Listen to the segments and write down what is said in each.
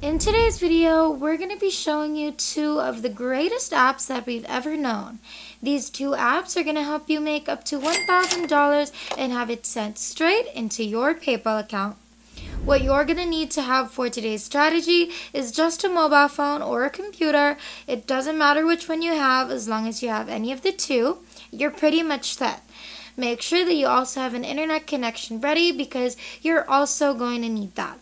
In today's video, we're going to be showing you two of the greatest apps that we've ever known. These two apps are going to help you make up to $1,000 and have it sent straight into your PayPal account. What you're going to need to have for today's strategy is just a mobile phone or a computer. It doesn't matter which one you have, as long as you have any of the two, you're pretty much set. Make sure that you also have an internet connection ready because you're also going to need that.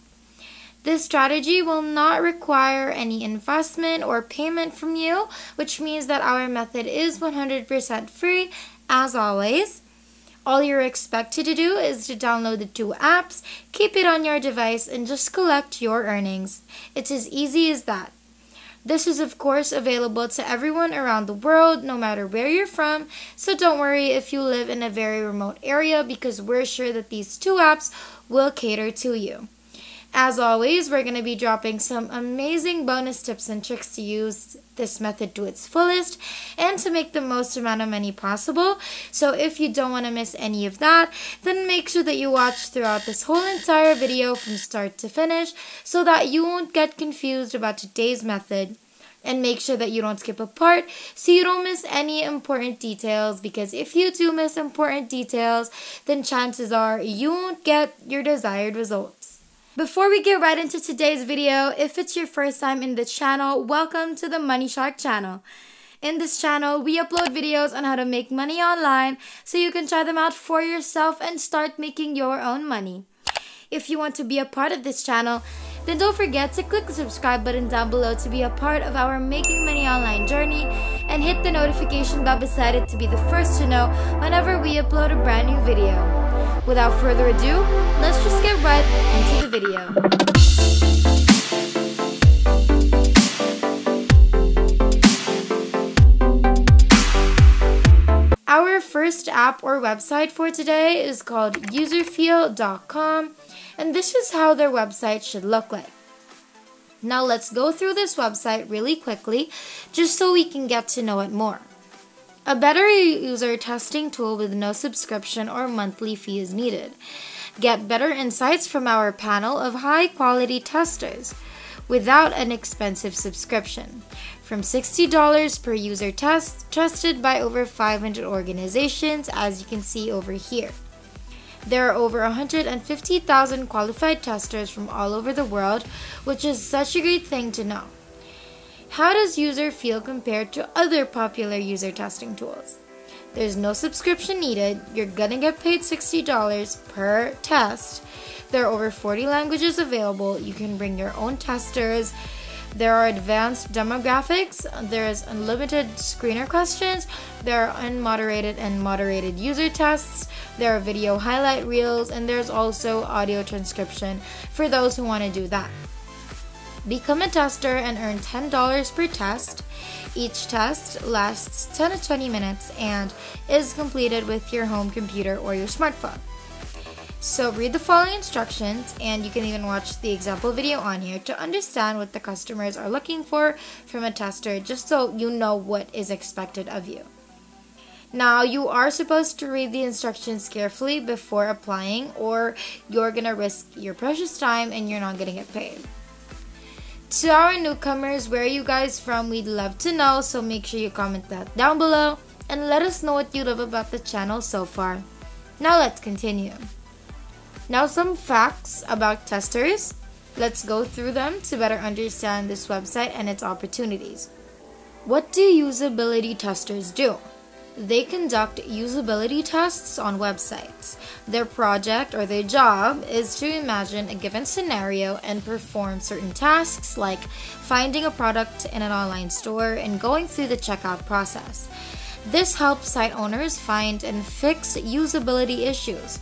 This strategy will not require any investment or payment from you, which means that our method is 100% free, as always. All you're expected to do is to download the two apps, keep it on your device, and just collect your earnings. It's as easy as that. This is of course available to everyone around the world, no matter where you're from, so don't worry if you live in a very remote area because we're sure that these two apps will cater to you. As always, we're going to be dropping some amazing bonus tips and tricks to use this method to its fullest and to make the most amount of money possible. So if you don't want to miss any of that, then make sure that you watch throughout this whole entire video from start to finish so that you won't get confused about today's method. And make sure that you don't skip a part so you don't miss any important details, because if you do miss important details, then chances are you won't get your desired results. Before we get right into today's video, if it's your first time in the channel, welcome to the Money Shark channel. In this channel, we upload videos on how to make money online so you can try them out for yourself and start making your own money. If you want to be a part of this channel, then don't forget to click the subscribe button down below to be a part of our Making Money Online journey and hit the notification bell beside it to be the first to know whenever we upload a brand new video. Without further ado, let's just get right into the video. Our first app or website for today is called userfeel.com, and this is how their website should look like. Now let's go through this website really quickly just so we can get to know it more. A better user testing tool with no subscription or monthly fee is needed. Get better insights from our panel of high-quality testers without an expensive subscription. From $60 per user test, trusted by over 500 organizations, as you can see over here. There are over 150,000 qualified testers from all over the world, which is such a great thing to know. How does UserFeel compare to other popular user testing tools? There's no subscription needed. You're gonna get paid $60 per test. There are over 40 languages available. You can bring your own testers. There are advanced demographics. There's unlimited screener questions. There are unmoderated and moderated user tests. There are video highlight reels, and there's also audio transcription for those who want to do that. Become a tester and earn $10 per test. Each test lasts 10 to 20 minutes and is completed with your home computer or your smartphone. So read the following instructions, and you can even watch the example video on here to understand what the customers are looking for from a tester, just so you know what is expected of you. Now, you are supposed to read the instructions carefully before applying, or you're gonna risk your precious time and you're not gonna get paid. To our newcomers, where are you guys from? We'd love to know, so make sure you comment that down below and let us know what you love about the channel so far. Now let's continue. Now some facts about testers. Let's go through them to better understand this website and its opportunities. What do usability testers do? They conduct usability tests on websites. Their project or their job is to imagine a given scenario and perform certain tasks like finding a product in an online store and going through the checkout process. This helps site owners find and fix usability issues.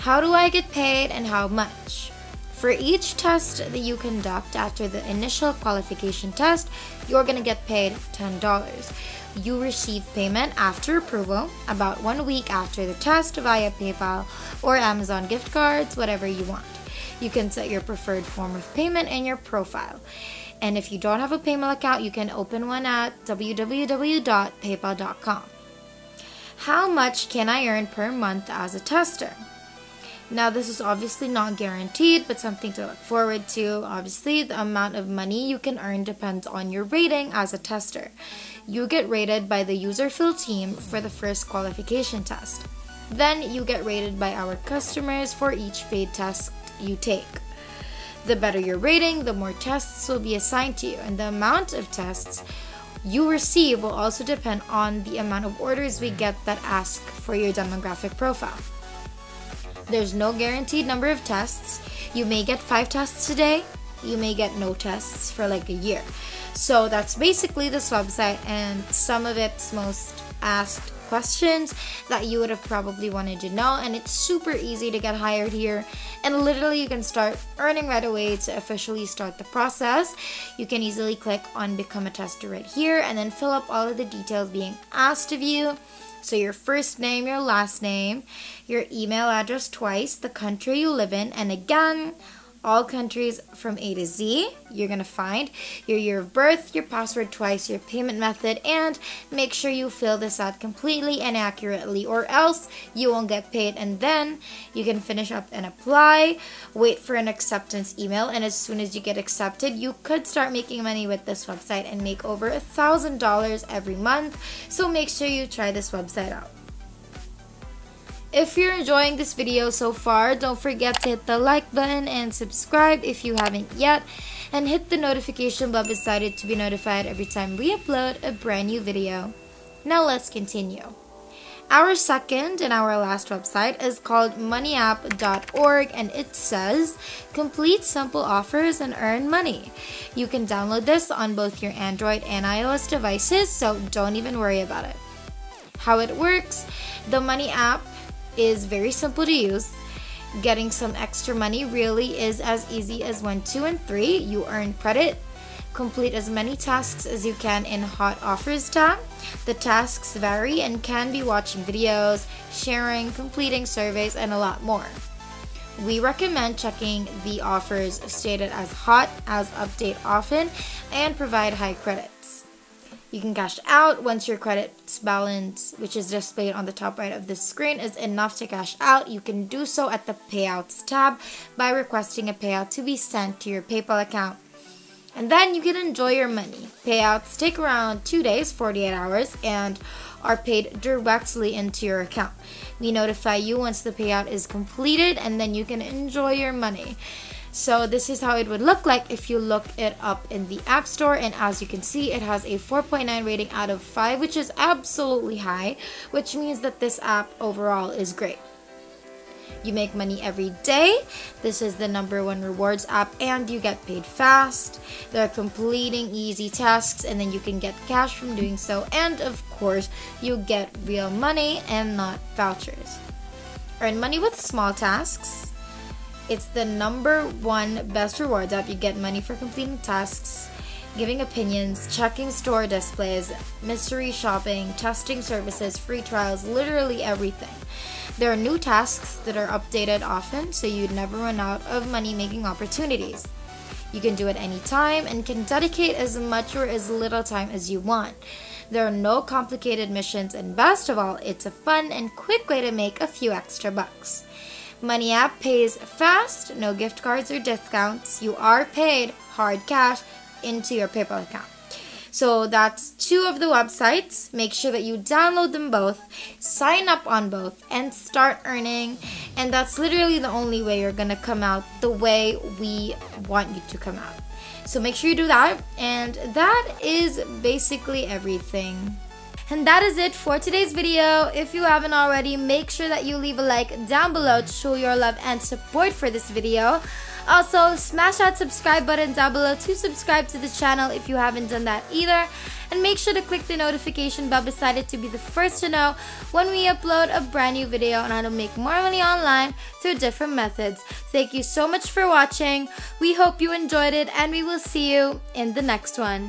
How do I get paid and how much? For each test that you conduct after the initial qualification test, you're going to get paid $10. You receive payment after approval, about 1 week after the test, via PayPal or Amazon gift cards, whatever you want. You can set your preferred form of payment in your profile. And if you don't have a PayPal account, you can open one at www.paypal.com. How much can I earn per month as a tester? Now, this is obviously not guaranteed, but something to look forward to. Obviously, the amount of money you can earn depends on your rating as a tester. You get rated by the user-fill team for the first qualification test. Then, you get rated by our customers for each paid test you take. The better your rating, the more tests will be assigned to you, and the amount of tests you receive will also depend on the amount of orders we get that ask for your demographic profile. There's no guaranteed number of tests. You may get 5 tests a day. You may get no tests for like a year. So that's basically this website and some of its most asked questions that you would have probably wanted to know. And it's super easy to get hired here. And literally you can start earning right away to officially start the process. You can easily click on Become a Tester right here and then fill up all of the details being asked of you. So your first name, your last name, your email address twice, the country you live in, and again, all countries from A to Z. You're going to find your year of birth, your password twice, your payment method, and make sure you fill this out completely and accurately or else you won't get paid. And then you can finish up and apply, wait for an acceptance email, and as soon as you get accepted, you could start making money with this website and make over $1,000 every month. So make sure you try this website out. If you're enjoying this video so far, don't forget to hit the like button and subscribe if you haven't yet, and hit the notification bell beside it to be notified every time we upload a brand new video. Now let's continue. Our second and our last website is called moneyapp.org, and it says complete simple offers and earn money. You can download this on both your Android and iOS devices, so don't even worry about it. How it works: the Money app is very simple to use. Getting some extra money really is as easy as 1, 2, and 3. You earn credit. Complete as many tasks as you can in Hot Offers tab. The tasks vary and can be watching videos, sharing, completing surveys, and a lot more. We recommend checking the offers stated as hot, as update often, and provide high credits. You can cash out once your credits balance, which is displayed on the top right of the screen, is enough to cash out. You can do so at the Payouts tab by requesting a payout to be sent to your PayPal account. And then you can enjoy your money. Payouts take around 2 days, 48 hours, and are paid directly into your account. We notify you once the payout is completed, and then you can enjoy your money. So this is how it would look like if you look it up in the App Store, and as you can see, it has a 4.9 rating out of 5, which is absolutely high, which means that this app overall is great. You make money every day. This is the #1 rewards app, and you get paid fast. They're completing easy tasks, and then you can get cash from doing so, and of course, you get real money and not vouchers. Earn money with small tasks. It's the #1 best rewards app. You get money for completing tasks, giving opinions, checking store displays, mystery shopping, testing services, free trials, literally everything. There are new tasks that are updated often, so you'd never run out of money-making opportunities. You can do it anytime and can dedicate as much or as little time as you want. There are no complicated missions, and best of all, it's a fun and quick way to make a few extra bucks. Money app pays fast, no gift cards or discounts. You are paid hard cash into your PayPal account. So that's 2 of the websites. Make sure that you download them both, sign up on both, and start earning. And that's literally the only way you're gonna come out the way we want you to come out. So make sure you do that. And that is basically everything. And that is it for today's video. If you haven't already, make sure that you leave a like down below to show your love and support for this video. Also, smash that subscribe button down below to subscribe to the channel if you haven't done that either. And make sure to click the notification bell beside it to be the first to know when we upload a brand new video on how to make more money online through different methods. Thank you so much for watching. We hope you enjoyed it, and we will see you in the next one.